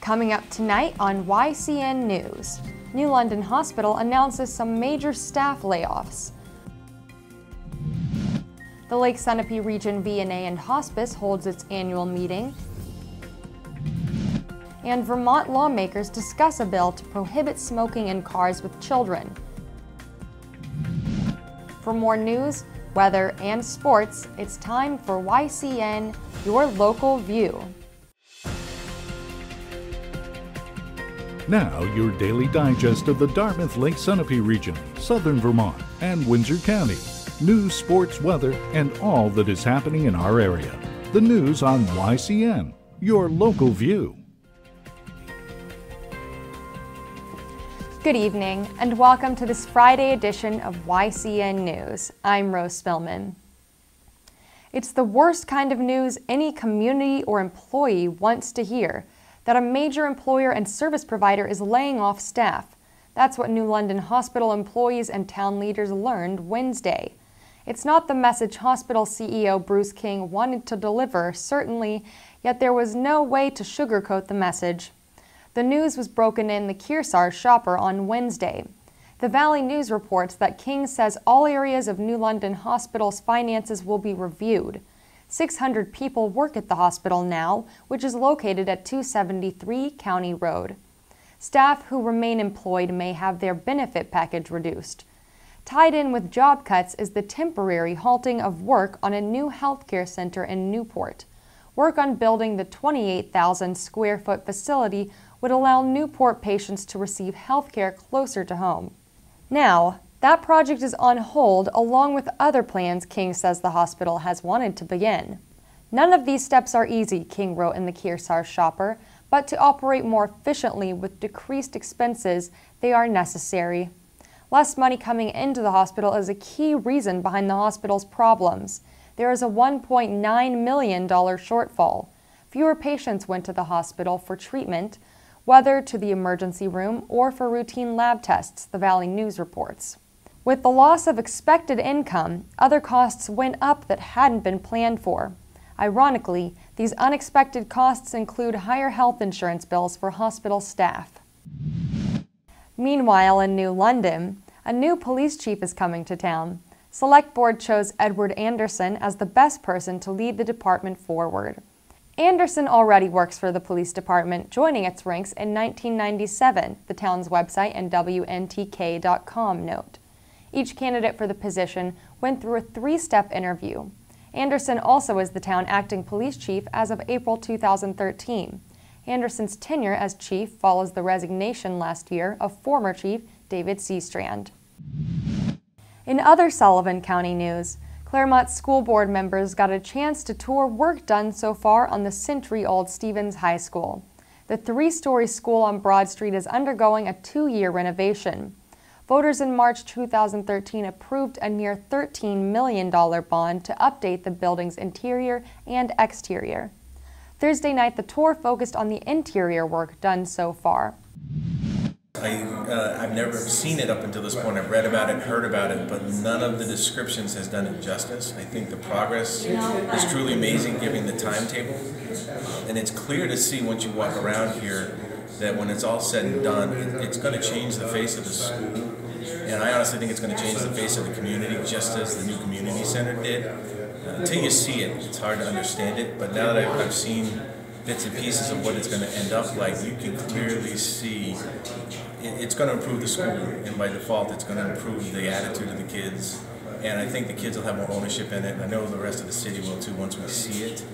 Coming up tonight on YCN News, New London Hospital announces some major staff layoffs. The Lake Sunapee Region VNA and Hospice holds its annual meeting. And Vermont lawmakers discuss a bill to prohibit smoking in cars with children. For more news, weather, and sports, it's time for YCN, your local view. Now, your daily digest of the Dartmouth Lake Sunapee region, southern Vermont, and Windsor County. News, sports, weather, and all that is happening in our area. The news on YCN, your local view. Good evening, and welcome to this Friday edition of YCN News. I'm Rose Spillman. It's the worst kind of news any community or employee wants to hear, that a major employer and service provider is laying off staff. That's what New London Hospital employees and town leaders learned Wednesday. It's not the message hospital CEO Bruce King wanted to deliver, certainly, yet there was no way to sugarcoat the message. The news was broken in the Kearsarge Shopper on Wednesday. The Valley News reports that King says all areas of New London Hospital's finances will be reviewed. 600 people work at the hospital now, which is located at 273 County Road. Staff who remain employed may have their benefit package reduced. Tied in with job cuts is the temporary halting of work on a new healthcare center in Newport. Work on building the 28,000 square foot facility would allow Newport patients to receive healthcare closer to home. Now, that project is on hold along with other plans King says the hospital has wanted to begin. None of these steps are easy, King wrote in the Kearsarge Shopper, but to operate more efficiently with decreased expenses, they are necessary. Less money coming into the hospital is a key reason behind the hospital's problems. There is a $1.9 million shortfall. Fewer patients went to the hospital for treatment, whether to the emergency room or for routine lab tests, the Valley News reports. With the loss of expected income, other costs went up that hadn't been planned for. Ironically, these unexpected costs include higher health insurance bills for hospital staff. Meanwhile, in New London, a new police chief is coming to town. Select Board chose Edward Anderson as the best person to lead the department forward. Anderson already works for the police department, joining its ranks in 1997, the town's website and WNTK.com note. Each candidate for the position went through a three-step interview. Anderson also is the town acting police chief as of April 2013. Anderson's tenure as chief follows the resignation last year of former chief David Seastrand. In other Sullivan County news, Claremont School Board members got a chance to tour work done so far on the century-old Stevens High School. The three-story school on Broad Street is undergoing a 2-year renovation. Voters in March 2013 approved a near $13 million bond to update the building's interior and exterior. Thursday night, the tour focused on the interior work done so far. I've never seen it up until this point. I've read about it, heard about it, but none of the descriptions has done it justice. I think the progress is truly amazing given the timetable. And it's clear to see once you walk around here that when it's all said and done, it's going to change the face of the school. And I honestly think it's going to change the face of the community just as the new community center did. Until you see it, it's hard to understand it. But now that I've seen bits and pieces of what it's going to end up like, you can clearly see it's going to improve the school, and by default it's going to improve the attitude of the kids, and I think the kids will have more ownership in it, and I know the rest of the city will too once we see it.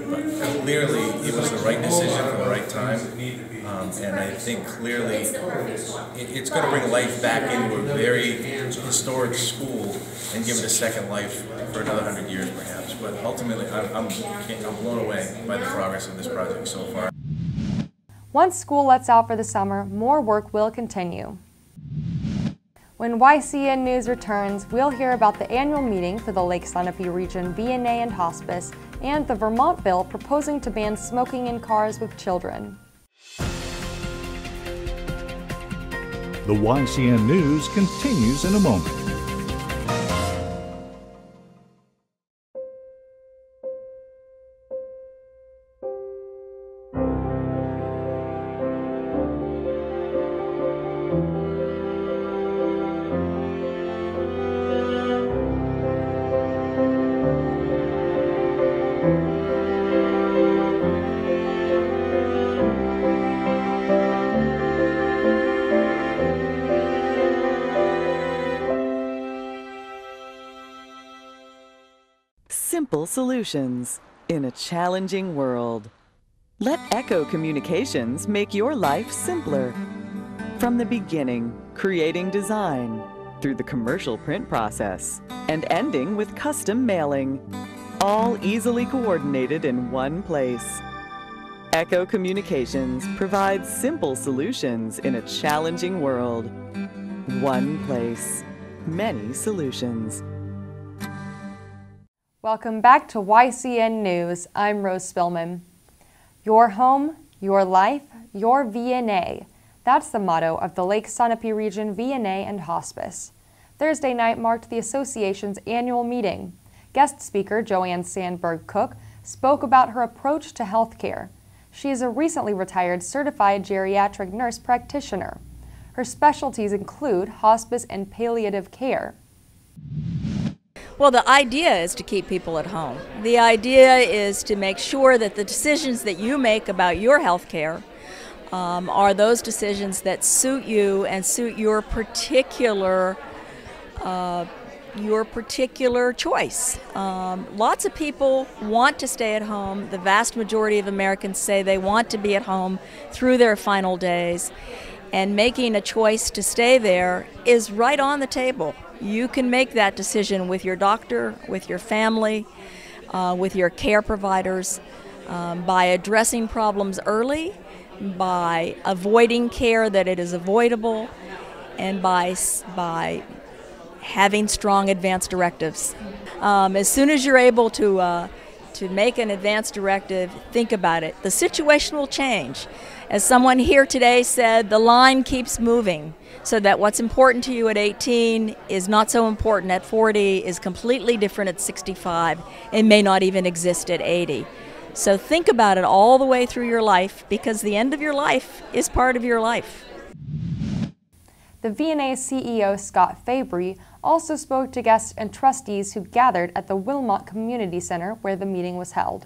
But clearly it was the right decision for the right time, and I think clearly it's going to bring life back into a very historic school and give it a second life for another 100 years perhaps. But ultimately I'm blown away by the progress of this project so far. Once school lets out for the summer, more work will continue. When YCN News returns, we'll hear about the annual meeting for the Lake Sunapee Region VNA and Hospice and the Vermont bill proposing to ban smoking in cars with children. The YCN News continues in a moment. simple solutions in a challenging world. Let Echo Communications make your life simpler. From the beginning, creating design, through the commercial print process, and ending with custom mailing, all easily coordinated in one place. Echo Communications provides simple solutions in a challenging world. One place, many solutions. Welcome back to YCN News. I'm Rose Spillman. Your home, your life, your VNA. That's the motto of the Lake Sunapee Region VNA and Hospice. Thursday night marked the association's annual meeting. Guest speaker Joanne Sandberg Cook spoke about her approach to healthcare. She is a recently retired certified geriatric nurse practitioner. Her specialties include hospice and palliative care. Well, the idea is to keep people at home. The idea is to make sure that the decisions that you make about your health care are those decisions that suit you and suit your particular choice. Lots of people want to stay at home. The vast majority of Americans say they want to be at home through their final days. And making a choice to stay there is right on the table. You can make that decision with your doctor, with your family, with your care providers, by addressing problems early, by avoiding care that it is avoidable, and by having strong advance directives. As soon as you're able to make an advance directive, think about it. The situation will change. As someone here today said, the line keeps moving, so that what's important to you at 18 is not so important at 40, is completely different at 65, and may not even exist at 80. So think about it all the way through your life, because the end of your life is part of your life. The VNA CEO, Scott Fabry, also spoke to guests and trustees who gathered at the Wilmot Community Center where the meeting was held.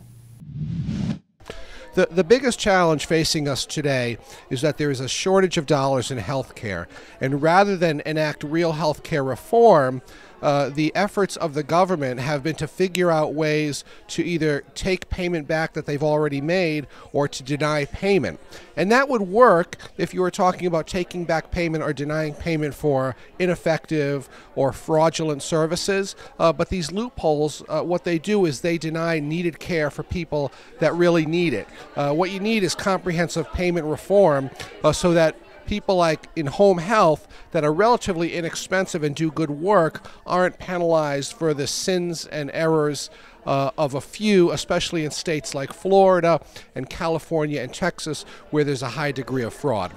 The biggest challenge facing us today is that there is a shortage of dollars in health care. And rather than enact real health care reform, the efforts of the government have been to figure out ways to either take payment back that they've already made or to deny payment. And that would work if you were talking about taking back payment or denying payment for ineffective or fraudulent services. But these loopholes, what they do is they deny needed care for people that really need it. What you need is comprehensive payment reform so that people like in home health that are relatively inexpensive and do good work aren't penalized for the sins and errors of a few, especially in states like Florida and California and Texas, where there's a high degree of fraud.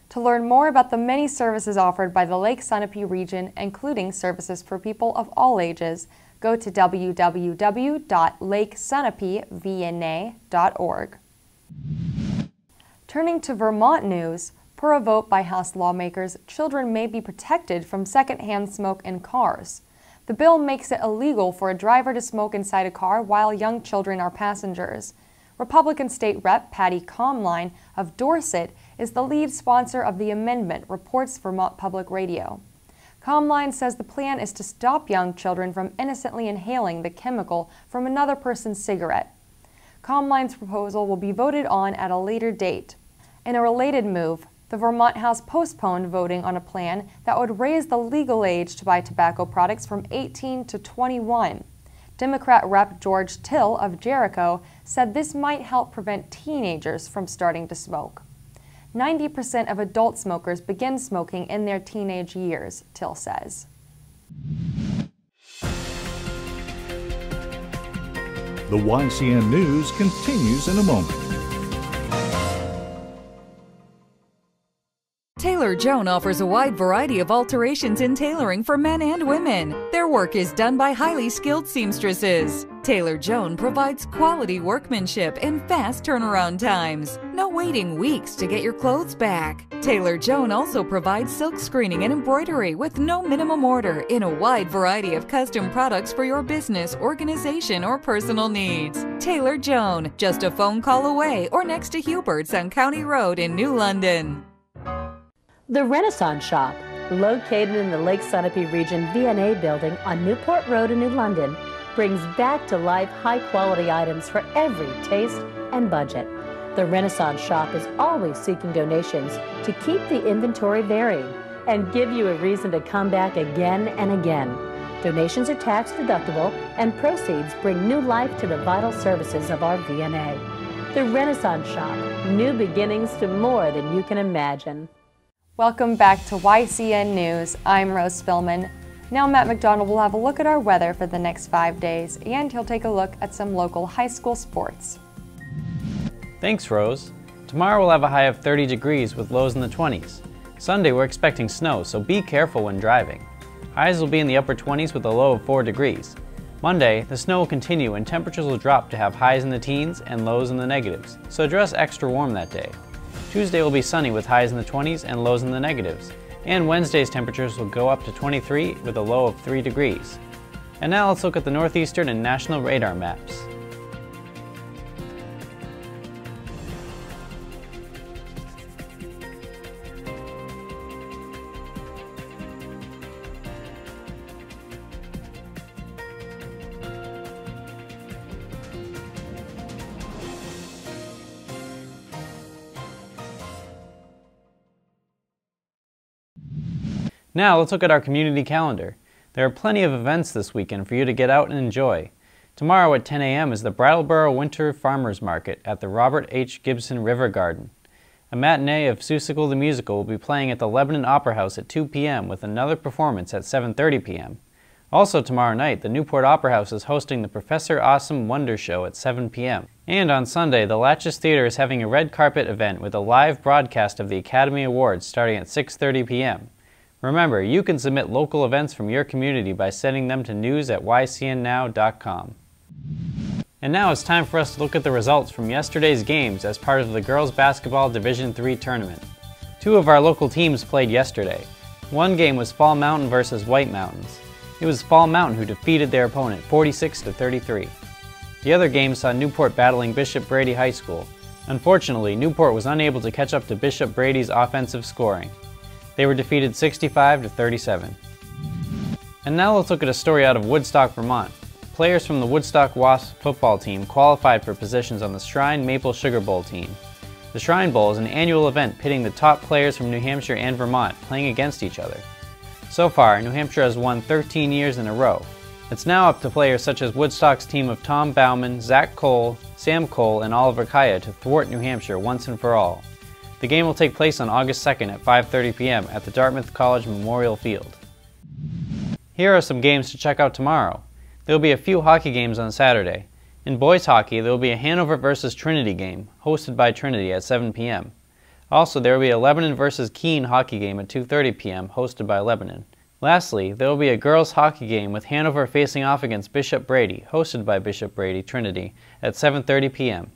To learn more about the many services offered by the Lake Sunapee region, including services for people of all ages, go to www.lakesunapeevna.org. Turning to Vermont news, per a vote by House lawmakers, children may be protected from secondhand smoke in cars. The bill makes it illegal for a driver to smoke inside a car while young children are passengers. Republican State Rep Patty Comline of Dorset is the lead sponsor of the amendment, reports Vermont Public Radio. Comline says the plan is to stop young children from innocently inhaling the chemical from another person's cigarette. Comline's proposal will be voted on at a later date. In a related move, the Vermont House postponed voting on a plan that would raise the legal age to buy tobacco products from 18 to 21. Democrat Rep George Till of Jericho said this might help prevent teenagers from starting to smoke. 90% of adult smokers begin smoking in their teenage years, Till says. The YCN News continues in a moment. Taylor Joan offers a wide variety of alterations in tailoring for men and women. Their work is done by highly skilled seamstresses. Taylor Joan provides quality workmanship and fast turnaround times. No waiting weeks to get your clothes back. Taylor Joan also provides silk screening and embroidery with no minimum order in a wide variety of custom products for your business, organization, or personal needs. Taylor Joan, just a phone call away or next to Hubert's on County Road in New London. The Renaissance Shop, located in the Lake Sunapee Region VNA building on Newport Road in New London, brings back to life high-quality items for every taste and budget. The Renaissance Shop is always seeking donations to keep the inventory varying and give you a reason to come back again and again. Donations are tax deductible and proceeds bring new life to the vital services of our VNA. The Renaissance Shop, new beginnings to more than you can imagine. Welcome back to YCN News. I'm Rose Spillman. Now Matt McDonald will have a look at our weather for the next 5 days, and he'll take a look at some local high school sports. Thanks, Rose. Tomorrow we'll have a high of 30 degrees with lows in the 20s. Sunday we're expecting snow, so be careful when driving. Highs will be in the upper 20s with a low of 4 degrees. Monday, the snow will continue and temperatures will drop to have highs in the teens and lows in the negatives, so dress extra warm that day. Tuesday will be sunny with highs in the 20s and lows in the negatives. And Wednesday's temperatures will go up to 23 with a low of 3 degrees. And now let's look at the northeastern and national radar maps. Now let's look at our community calendar. There are plenty of events this weekend for you to get out and enjoy. Tomorrow at 10 a.m. is the Brattleboro Winter Farmers Market at the Robert H. Gibson River Garden. A matinee of Seussical the Musical will be playing at the Lebanon Opera House at 2 p.m. with another performance at 7:30 p.m. Also tomorrow night, the Newport Opera House is hosting the Professor Awesome Wonder Show at 7 p.m. And on Sunday, the Latches Theater is having a red carpet event with a live broadcast of the Academy Awards starting at 6:30 p.m. Remember, you can submit local events from your community by sending them to news@ycnnow.com. And now it's time for us to look at the results from yesterday's games as part of the Girls Basketball Division III tournament. 2 of our local teams played yesterday. One game was Fall Mountain versus White Mountains. It was Fall Mountain who defeated their opponent 46-33. The other game saw Newport battling Bishop Brady High School. Unfortunately, Newport was unable to catch up to Bishop Brady's offensive scoring. They were defeated 65-37. And now let's look at a story out of Woodstock, Vermont. Players from the Woodstock Wasps football team qualified for positions on the Shrine Maple Sugar Bowl team. The Shrine Bowl is an annual event pitting the top players from New Hampshire and Vermont playing against each other. So far, New Hampshire has won 13 years in a row. It's now up to players such as Woodstock's team of Tom Bauman, Zach Cole, Sam Cole, and Oliver Kaya to thwart New Hampshire once and for all. The game will take place on August 2nd at 5:30 p.m. at the Dartmouth College Memorial Field. Here are some games to check out tomorrow. There will be a few hockey games on Saturday. In boys hockey, there will be a Hanover vs. Trinity game, hosted by Trinity at 7 p.m. Also, there will be a Lebanon vs. Keene hockey game at 2:30 p.m., hosted by Lebanon. Lastly, there will be a girls hockey game with Hanover facing off against Bishop Brady, hosted by Bishop Brady Trinity, at 7:30 p.m.